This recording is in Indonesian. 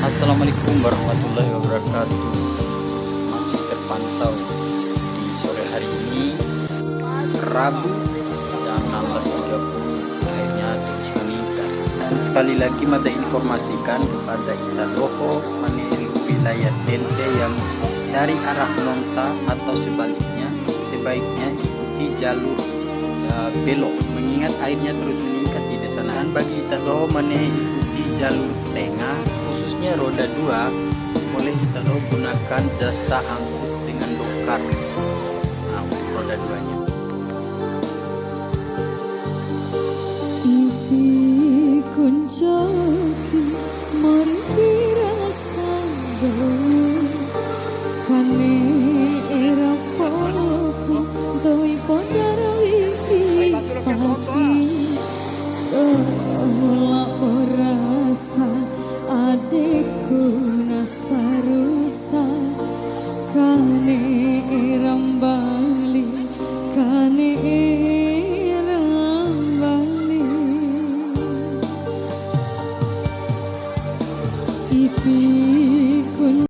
Assalamualaikum warahmatullahi wabarakatuh. Masih terpantau di sore hari ini, Rabu jam 16.30, akhirnya terus meningkat. Dan sekali lagi mata informasikan kepada kita Loho meniru wilayah Tente yang dari arah Nonta atau sebaliknya, sebaiknya ikuti jalur belok, mengingat airnya terus meningkat di desa. Dan bagi kita Loho ikuti jalur tengah, khususnya roda 2, boleh kita lo gunakan jasa angkut dengan dokar. Nah, untuk roda 2-nya. Ipi kuncoki mari rasa kane erapoku doi podara wiki pati dola orasa adekku nasarusa kane erambali kane erambali ipi